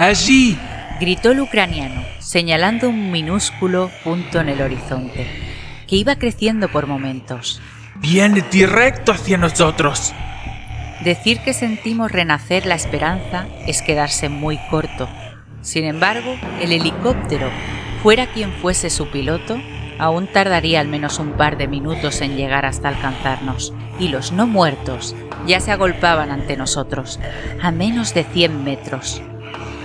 ¡Allí! Gritó el ucraniano, señalando un minúsculo punto en el horizonte, que iba creciendo por momentos. ¡Viene directo hacia nosotros! Decir que sentimos renacer la esperanza es quedarse muy corto. Sin embargo, el helicóptero, fuera quien fuese su piloto, aún tardaría al menos un par de minutos en llegar hasta alcanzarnos, y los no muertos ya se agolpaban ante nosotros, a menos de 100 metros.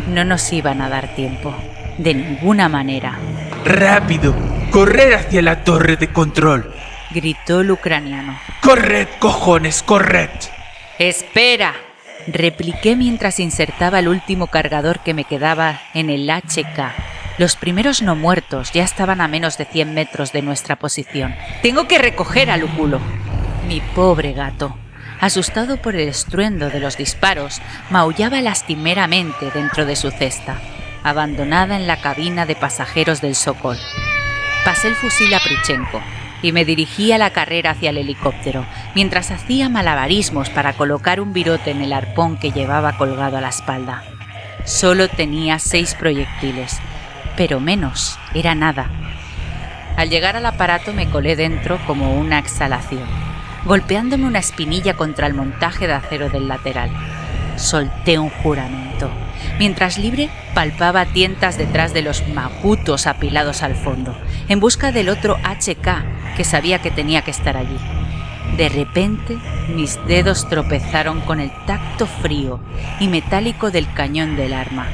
No nos iban a dar tiempo, de ninguna manera. ¡Rápido! ¡Corred hacia la torre de control! Gritó el ucraniano. ¡Corred, cojones, corred! ¡Espera!, repliqué mientras insertaba el último cargador que me quedaba en el HK. Los primeros no muertos ya estaban a menos de 100 metros de nuestra posición. ¡Tengo que recoger a Lúculo! Mi pobre gato, asustado por el estruendo de los disparos, maullaba lastimeramente dentro de su cesta, abandonada en la cabina de pasajeros del Sokol. Pasé el fusil a Prichenko y me dirigí a la carrera hacia el helicóptero, mientras hacía malabarismos para colocar un virote en el arpón que llevaba colgado a la espalda. Solo tenía 6 proyectiles, pero menos era nada. Al llegar al aparato me colé dentro como una exhalación, golpeándome una espinilla contra el montaje de acero del lateral. Solté un juramento, mientras libre palpaba tientas detrás de los macutos apilados al fondo, en busca del otro HK que sabía que tenía que estar allí. De repente, mis dedos tropezaron con el tacto frío y metálico del cañón del arma.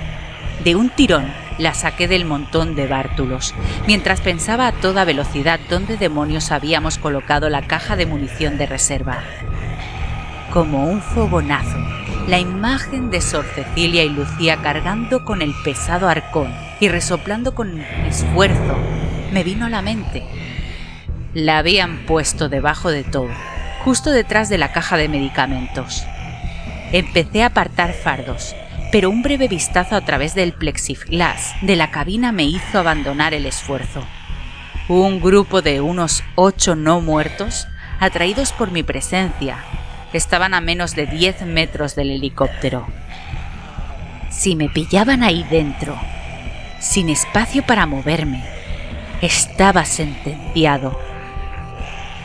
De un tirón la saqué del montón de bártulos, mientras pensaba a toda velocidad dónde demonios habíamos colocado la caja de munición de reserva. Como un fogonazo, la imagen de Sor Cecilia y Lucía cargando con el pesado arcón y resoplando con esfuerzo me vino a la mente. La habían puesto debajo de todo, justo detrás de la caja de medicamentos. Empecé a apartar fardos, pero un breve vistazo a través del plexiglas de la cabina me hizo abandonar el esfuerzo. Un grupo de unos 8 no muertos, atraídos por mi presencia, estaban a menos de 10 metros del helicóptero. Si me pillaban ahí dentro, sin espacio para moverme, estaba sentenciado.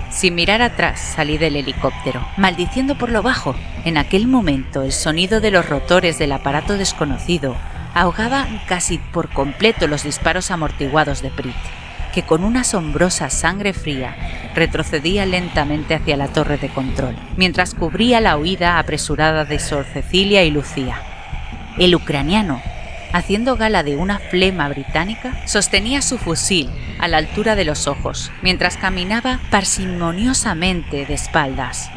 Sin mirar atrás salí del helicóptero, maldiciendo por lo bajo. En aquel momento el sonido de los rotores del aparato desconocido ahogaba casi por completo los disparos amortiguados de Prit, que con una asombrosa sangre fría retrocedía lentamente hacia la torre de control, mientras cubría la huida apresurada de Sor Cecilia y Lucía. El ucraniano, haciendo gala de una flema británica, sostenía su fusil a la altura de los ojos, mientras caminaba parsimoniosamente de espaldas.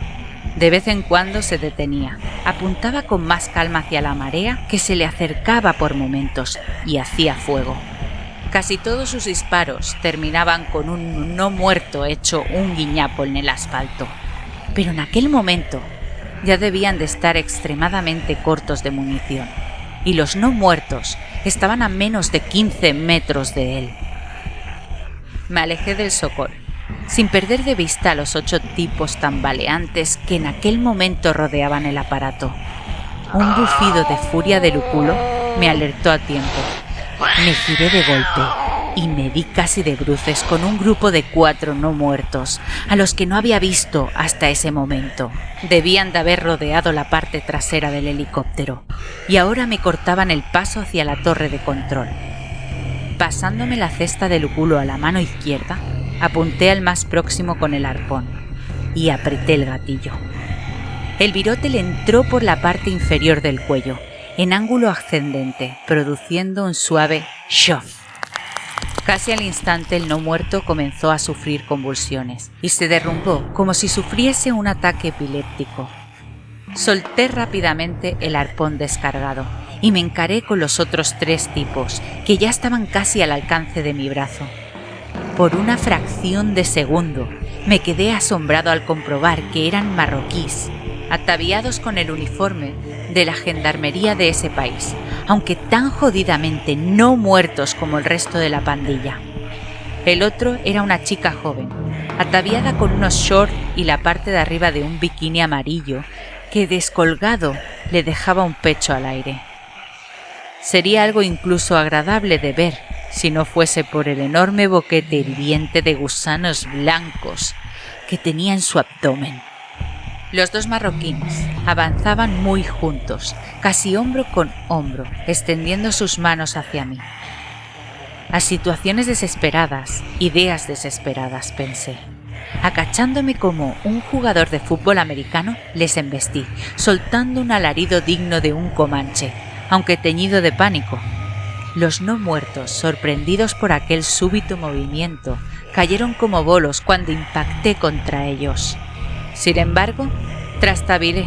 De vez en cuando se detenía, apuntaba con más calma hacia la marea que se le acercaba por momentos y hacía fuego. Casi todos sus disparos terminaban con un no muerto hecho un guiñapo en el asfalto, pero en aquel momento ya debían de estar extremadamente cortos de munición, y los no muertos estaban a menos de 15 metros de él. Me alejé del Sokol, sin perder de vista a los 8 tipos tambaleantes que en aquel momento rodeaban el aparato. Un bufido de furia de Lúculo me alertó a tiempo. Me giré de golpe y me di casi de bruces con un grupo de 4 no muertos, a los que no había visto hasta ese momento. Debían de haber rodeado la parte trasera del helicóptero, y ahora me cortaban el paso hacia la torre de control. Pasándome la cesta de Lúculo a la mano izquierda, apunté al más próximo con el arpón y apreté el gatillo. El virote le entró por la parte inferior del cuello, en ángulo ascendente, produciendo un suave shof. Casi al instante el no muerto comenzó a sufrir convulsiones y se derrumbó como si sufriese un ataque epiléptico. Solté rápidamente el arpón descargado y me encaré con los otros 3 tipos, que ya estaban casi al alcance de mi brazo. Por una fracción de segundo me quedé asombrado al comprobar que eran marroquíes, ataviados con el uniforme de la gendarmería de ese país, aunque tan jodidamente no muertos como el resto de la pandilla. El otro era una chica joven, ataviada con unos shorts y la parte de arriba de un bikini amarillo que descolgado le dejaba un pecho al aire. Sería algo incluso agradable de ver, si no fuese por el enorme boquete hirviente de gusanos blancos que tenía en su abdomen. Los dos marroquíes avanzaban muy juntos, casi hombro con hombro, extendiendo sus manos hacia mí. A situaciones desesperadas, ideas desesperadas, pensé. Acachándome como un jugador de fútbol americano, les embestí, soltando un alarido digno de un comanche, aunque teñido de pánico. Los no muertos, sorprendidos por aquel súbito movimiento, cayeron como bolos cuando impacté contra ellos. Sin embargo, trastabilé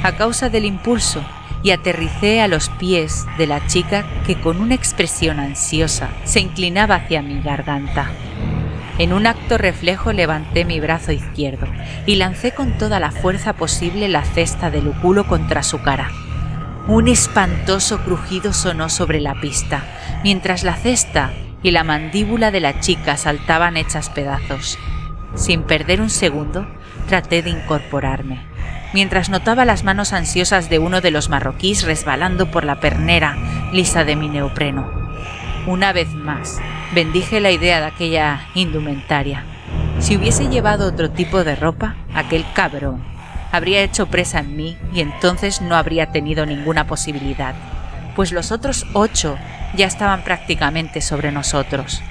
a causa del impulso y aterricé a los pies de la chica que con una expresión ansiosa se inclinaba hacia mi garganta. En un acto reflejo levanté mi brazo izquierdo y lancé con toda la fuerza posible la cesta de Luculo contra su cara. Un espantoso crujido sonó sobre la pista, mientras la cesta y la mandíbula de la chica saltaban hechas pedazos. Sin perder un segundo, traté de incorporarme, mientras notaba las manos ansiosas de uno de los marroquíes resbalando por la pernera lisa de mi neopreno. Una vez más, bendije la idea de aquella indumentaria. Si hubiese llevado otro tipo de ropa, aquel cabrón habría hecho presa en mí y entonces no habría tenido ninguna posibilidad, pues los otros 8 ya estaban prácticamente sobre nosotros.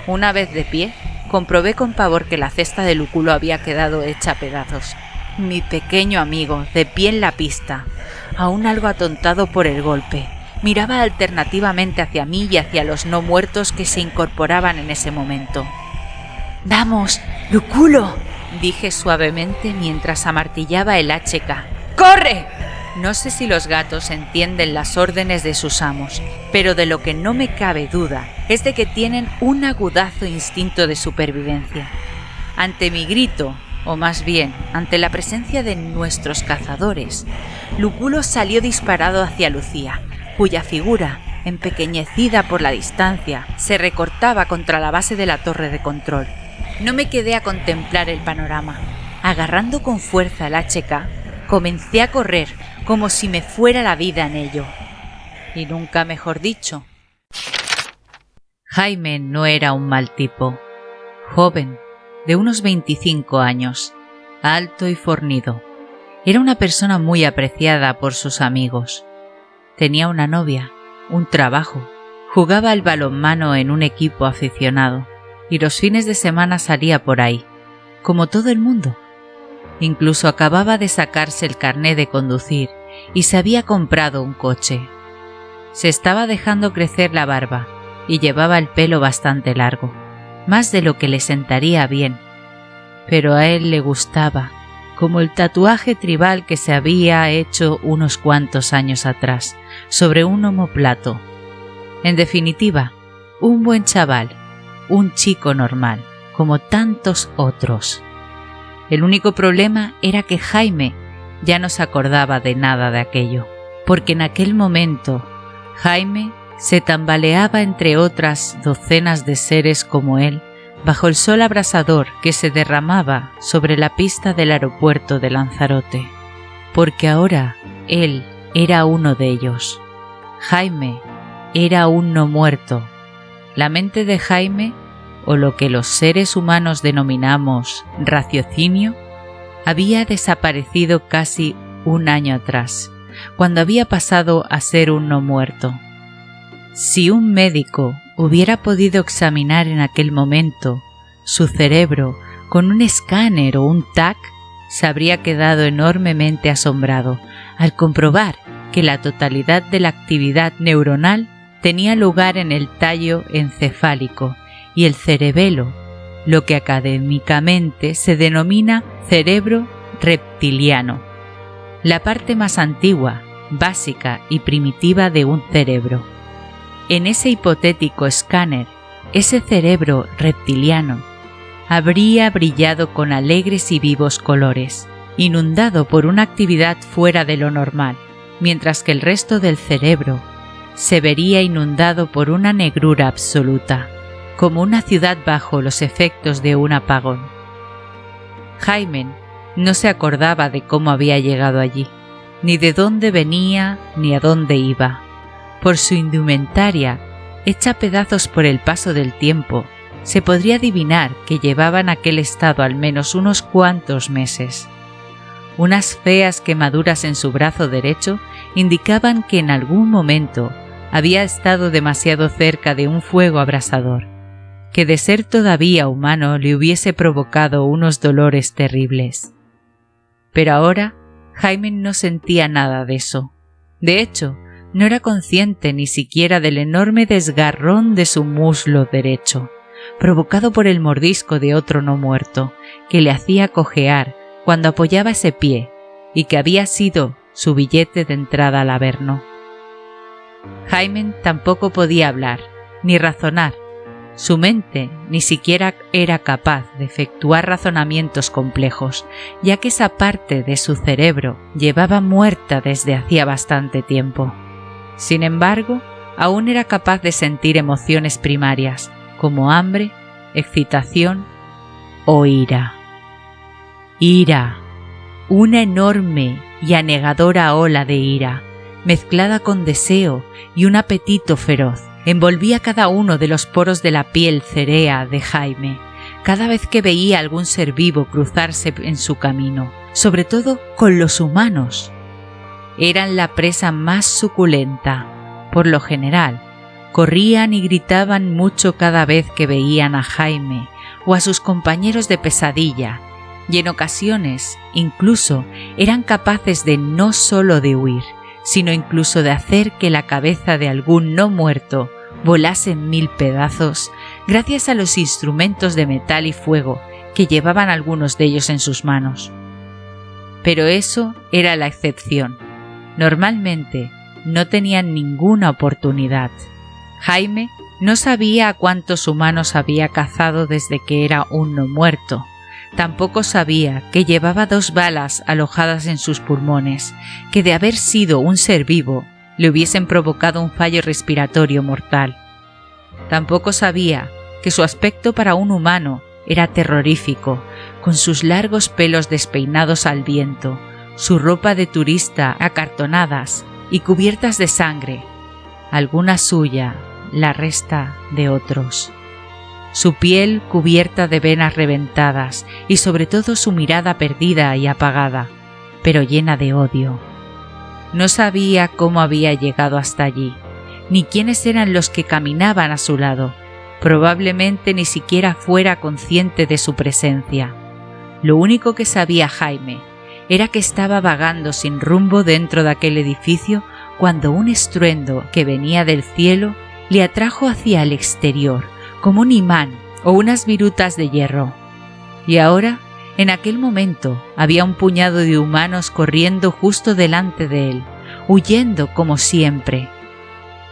Una vez de pie, comprobé con pavor que la cesta de Luculo había quedado hecha a pedazos. Mi pequeño amigo, de pie en la pista, aún algo atontado por el golpe, miraba alternativamente hacia mí y hacia los no muertos que se incorporaban en ese momento. «¡Vamos, Luculo!», dije suavemente mientras amartillaba el HK. «¡Corre!». No sé si los gatos entienden las órdenes de sus amos, pero de lo que no me cabe duda es de que tienen un agudazo instinto de supervivencia. Ante mi grito, o más bien, ante la presencia de nuestros cazadores, Luculo salió disparado hacia Lucía, cuya figura, empequeñecida por la distancia, se recortaba contra la base de la torre de control. No me quedé a contemplar el panorama. Agarrando con fuerza el HK, comencé a correr como si me fuera la vida en ello. Y nunca mejor dicho. Jaime no era un mal tipo. Joven, de unos 25 años, alto y fornido. Era una persona muy apreciada por sus amigos. Tenía una novia, un trabajo, jugaba al balonmano en un equipo aficionado y los fines de semana salía por ahí, como todo el mundo. Incluso acababa de sacarse el carné de conducir y se había comprado un coche. Se estaba dejando crecer la barba y llevaba el pelo bastante largo, más de lo que le sentaría bien, pero a él le gustaba, como el tatuaje tribal que se había hecho unos cuantos años atrás, sobre un omóplato. En definitiva, un buen chaval, un chico normal, como tantos otros. El único problema era que Jaime ya no se acordaba de nada de aquello, porque en aquel momento Jaime se tambaleaba entre otras docenas de seres como él, bajo el sol abrasador que se derramaba sobre la pista del aeropuerto de Lanzarote, porque ahora él era uno de ellos. Jaime era un no muerto. La mente de Jaime, o lo que los seres humanos denominamos raciocinio, había desaparecido casi un año atrás, cuando había pasado a ser un no muerto. Si un médico hubiera podido examinar en aquel momento su cerebro con un escáner o un TAC, se habría quedado enormemente asombrado al comprobar que la totalidad de la actividad neuronal tenía lugar en el tallo encefálico y el cerebelo, lo que académicamente se denomina cerebro reptiliano, la parte más antigua, básica y primitiva de un cerebro. En ese hipotético escáner, ese cerebro reptiliano habría brillado con alegres y vivos colores, inundado por una actividad fuera de lo normal, mientras que el resto del cerebro se vería inundado por una negrura absoluta, como una ciudad bajo los efectos de un apagón. Jaime no se acordaba de cómo había llegado allí, ni de dónde venía ni a dónde iba. Por su indumentaria, hecha pedazos por el paso del tiempo, se podría adivinar que llevaba en aquel estado al menos unos cuantos meses. Unas feas quemaduras en su brazo derecho indicaban que en algún momento había estado demasiado cerca de un fuego abrasador, que de ser todavía humano le hubiese provocado unos dolores terribles. Pero ahora Jaime no sentía nada de eso. De hecho, no era consciente ni siquiera del enorme desgarrón de su muslo derecho, provocado por el mordisco de otro no muerto, que le hacía cojear cuando apoyaba ese pie, y que había sido su billete de entrada al Averno. Jaime tampoco podía hablar, ni razonar. Su mente ni siquiera era capaz de efectuar razonamientos complejos, ya que esa parte de su cerebro llevaba muerta desde hacía bastante tiempo. Sin embargo, aún era capaz de sentir emociones primarias, como hambre, excitación o ira. Ira, una enorme y anegadora ola de ira, mezclada con deseo y un apetito feroz, envolvía cada uno de los poros de la piel cerea de Jaime, cada vez que veía algún ser vivo cruzarse en su camino, sobre todo con los humanos. Eran la presa más suculenta. Por lo general, corrían y gritaban mucho cada vez que veían a Jaime o a sus compañeros de pesadilla, y en ocasiones incluso eran capaces de no solo de huir, sino incluso de hacer que la cabeza de algún no muerto volase en 1000 pedazos gracias a los instrumentos de metal y fuego que llevaban algunos de ellos en sus manos. Pero eso era la excepción. Normalmente no tenían ninguna oportunidad. Jaime no sabía a cuántos humanos había cazado desde que era un no muerto. Tampoco sabía que llevaba 2 balas alojadas en sus pulmones, que de haber sido un ser vivo le hubiesen provocado un fallo respiratorio mortal. Tampoco sabía que su aspecto para un humano era terrorífico, con sus largos pelos despeinados al viento, su ropa de turista acartonadas y cubiertas de sangre, alguna suya, la resta de otros. Su piel cubierta de venas reventadas y sobre todo su mirada perdida y apagada, pero llena de odio. No sabía cómo había llegado hasta allí, ni quiénes eran los que caminaban a su lado. Probablemente ni siquiera fuera consciente de su presencia. Lo único que sabía Jaime era que estaba vagando sin rumbo dentro de aquel edificio cuando un estruendo que venía del cielo le atrajo hacia el exterior, como un imán o unas virutas de hierro. Y ahora, en aquel momento, había un puñado de humanos corriendo justo delante de él, huyendo como siempre.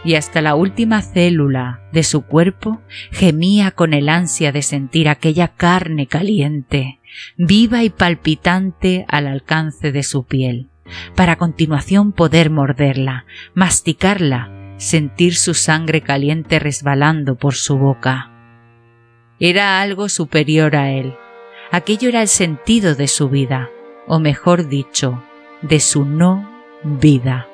Y hasta la última célula de su cuerpo gemía con el ansia de sentir aquella carne caliente, viva y palpitante al alcance de su piel, para a continuación poder morderla, masticarla, sentir su sangre caliente resbalando por su boca. Era algo superior a él. Aquello era el sentido de su vida, o mejor dicho, de su no vida.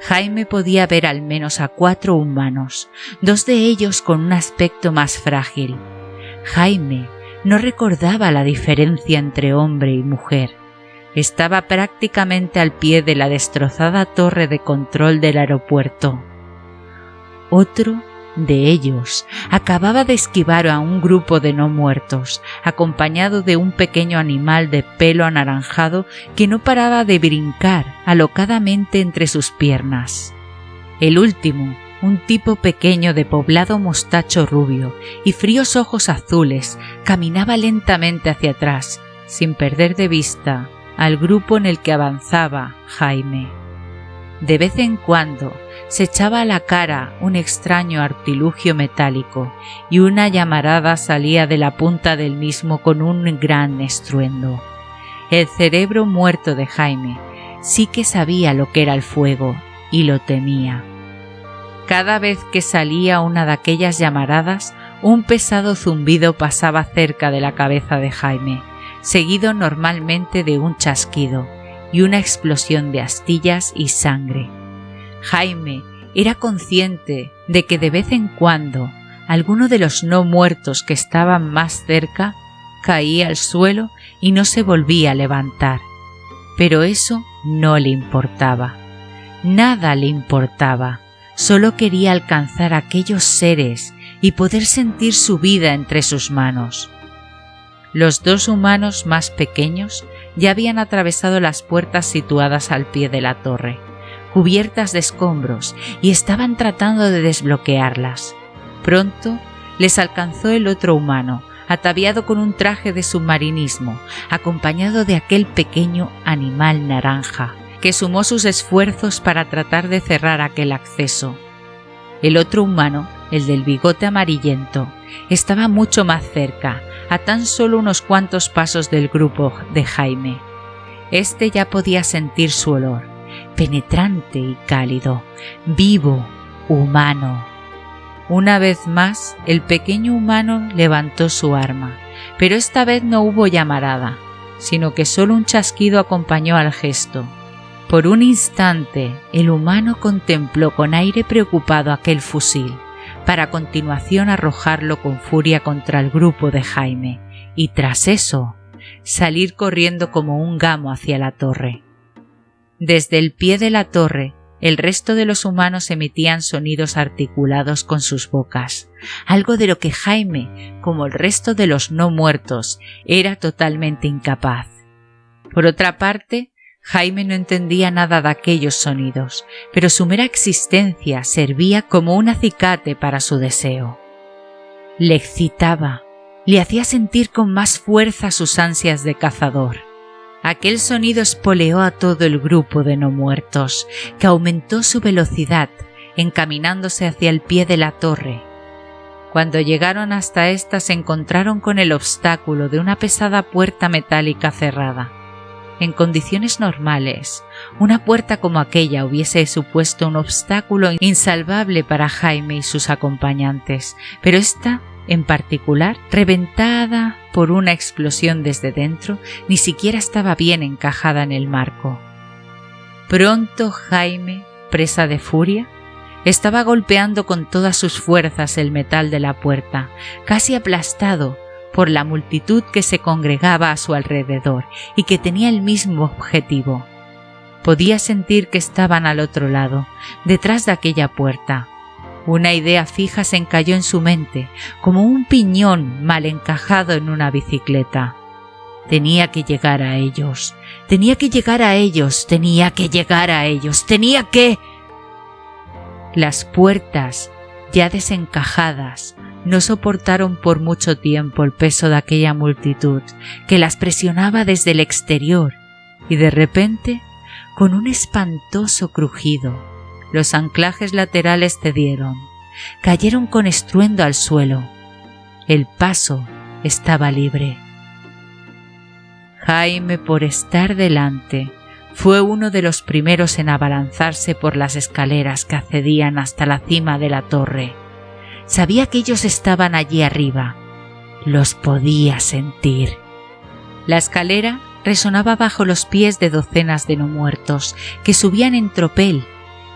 Jaime podía ver al menos a 4 humanos, 2 de ellos con un aspecto más frágil. Jaime no recordaba la diferencia entre hombre y mujer. Estaba prácticamente al pie de la destrozada torre de control del aeropuerto. Otro de ellos acababa de esquivar a un grupo de no muertos, acompañado de un pequeño animal de pelo anaranjado que no paraba de brincar alocadamente entre sus piernas. El último, un tipo pequeño de poblado mostacho rubio y fríos ojos azules, caminaba lentamente hacia atrás, sin perder de vista al grupo en el que avanzaba Jaime. De vez en cuando se echaba a la cara un extraño artilugio metálico y una llamarada salía de la punta del mismo con un gran estruendo. El cerebro muerto de Jaime sí que sabía lo que era el fuego y lo temía. Cada vez que salía una de aquellas llamaradas, un pesado zumbido pasaba cerca de la cabeza de Jaime, seguido normalmente de un chasquido y una explosión de astillas y sangre. Jaime era consciente de que de vez en cuando alguno de los no muertos que estaban más cerca caía al suelo y no se volvía a levantar. Pero eso no le importaba. Nada le importaba. Solo quería alcanzar a aquellos seres y poder sentir su vida entre sus manos. Los dos humanos más pequeños ya habían atravesado las puertas situadas al pie de la torre, cubiertas de escombros, y estaban tratando de desbloquearlas. Pronto les alcanzó el otro humano, ataviado con un traje de submarinismo, acompañado de aquel pequeño animal naranja, que sumó sus esfuerzos para tratar de cerrar aquel acceso. El otro humano, el del bigote amarillento, estaba mucho más cerca, a tan solo unos cuantos pasos del grupo de Jaime. Este ya podía sentir su olor, penetrante y cálido, vivo, humano. Una vez más, el pequeño humano levantó su arma, pero esta vez no hubo llamarada, sino que solo un chasquido acompañó al gesto. Por un instante, el humano contempló con aire preocupado aquel fusil, para a continuación arrojarlo con furia contra el grupo de Jaime, y tras eso, salir corriendo como un gamo hacia la torre. Desde el pie de la torre, el resto de los humanos emitían sonidos articulados con sus bocas, algo de lo que Jaime, como el resto de los no muertos, era totalmente incapaz. Por otra parte, Jaime no entendía nada de aquellos sonidos, pero su mera existencia servía como un acicate para su deseo. Le excitaba, le hacía sentir con más fuerza sus ansias de cazador. Aquel sonido espoleó a todo el grupo de no muertos, que aumentó su velocidad, encaminándose hacia el pie de la torre. Cuando llegaron hasta ésta se encontraron con el obstáculo de una pesada puerta metálica cerrada. En condiciones normales, una puerta como aquella hubiese supuesto un obstáculo insalvable para Jaime y sus acompañantes, pero esta, en particular, reventada por una explosión desde dentro, ni siquiera estaba bien encajada en el marco. Pronto Jaime, presa de furia, estaba golpeando con todas sus fuerzas el metal de la puerta, casi aplastado por la multitud que se congregaba a su alrededor y que tenía el mismo objetivo. Podía sentir que estaban al otro lado, detrás de aquella puerta. Una idea fija se encalló en su mente, como un piñón mal encajado en una bicicleta. Tenía que llegar a ellos, tenía que llegar a ellos, tenía que llegar a ellos, tenía que... Las puertas, ya desencajadas, no soportaron por mucho tiempo el peso de aquella multitud que las presionaba desde el exterior, y de repente, con un espantoso crujido, los anclajes laterales cedieron, cayeron con estruendo al suelo. El paso estaba libre. Jaime, por estar delante, fue uno de los primeros en abalanzarse por las escaleras que accedían hasta la cima de la torre. Sabía que ellos estaban allí arriba. Los podía sentir. La escalera resonaba bajo los pies de docenas de no muertos que subían en tropel,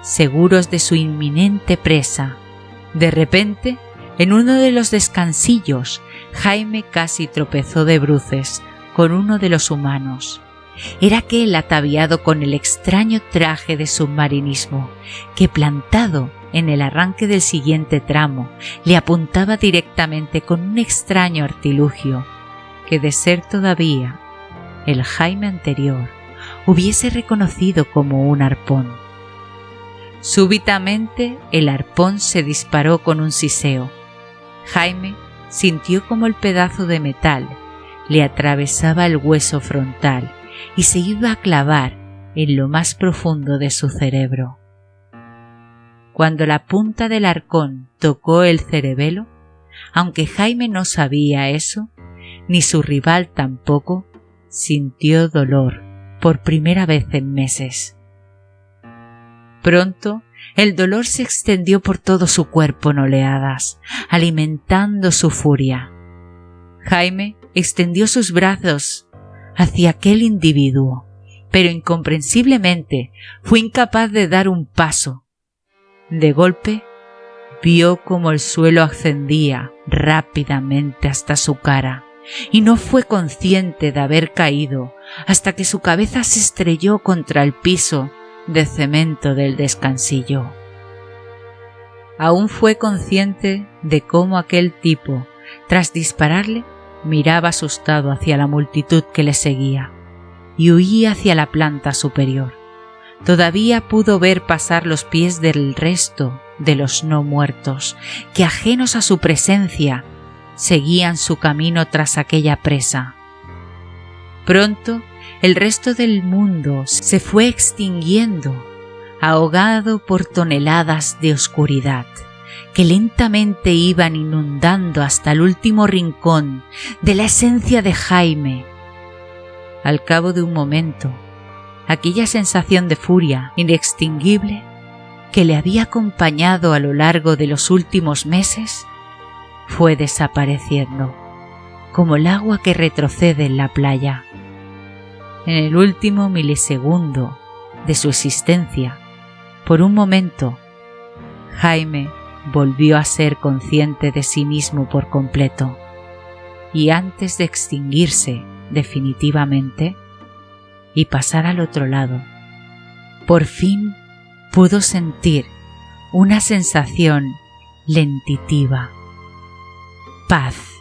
seguros de su inminente presa. De repente, en uno de los descansillos, Jaime casi tropezó de bruces con uno de los humanos. Era aquel ataviado con el extraño traje de submarinismo que, plantado en el arranque del siguiente tramo, le apuntaba directamente con un extraño artilugio que, de ser todavía el Jaime anterior, hubiese reconocido como un arpón. Súbitamente el arpón se disparó con un siseo. Jaime sintió como el pedazo de metal le atravesaba el hueso frontal y se iba a clavar en lo más profundo de su cerebro. Cuando la punta del arcón tocó el cerebelo, aunque Jaime no sabía eso, ni su rival tampoco, sintió dolor por primera vez en meses. Pronto el dolor se extendió por todo su cuerpo en oleadas, alimentando su furia. Jaime extendió sus brazos hacia aquel individuo, pero incomprensiblemente fue incapaz de dar un paso. De golpe, vio como el suelo ascendía rápidamente hasta su cara y no fue consciente de haber caído hasta que su cabeza se estrelló contra el piso de cemento del descansillo. Aún fue consciente de cómo aquel tipo, tras dispararle, miraba asustado hacia la multitud que le seguía y huía hacia la planta superior. Todavía pudo ver pasar los pies del resto de los no muertos, que ajenos a su presencia, seguían su camino tras aquella presa. Pronto, el resto del mundo se fue extinguiendo, ahogado por toneladas de oscuridad, que lentamente iban inundando hasta el último rincón de la esencia de Jaime. Al cabo de un momento, aquella sensación de furia inextinguible que le había acompañado a lo largo de los últimos meses fue desapareciendo, como el agua que retrocede en la playa. En el último milisegundo de su existencia, por un momento, Jaime volvió a ser consciente de sí mismo por completo, y antes de extinguirse definitivamente y pasar al otro lado, por fin pudo sentir una sensación lentitiva, paz.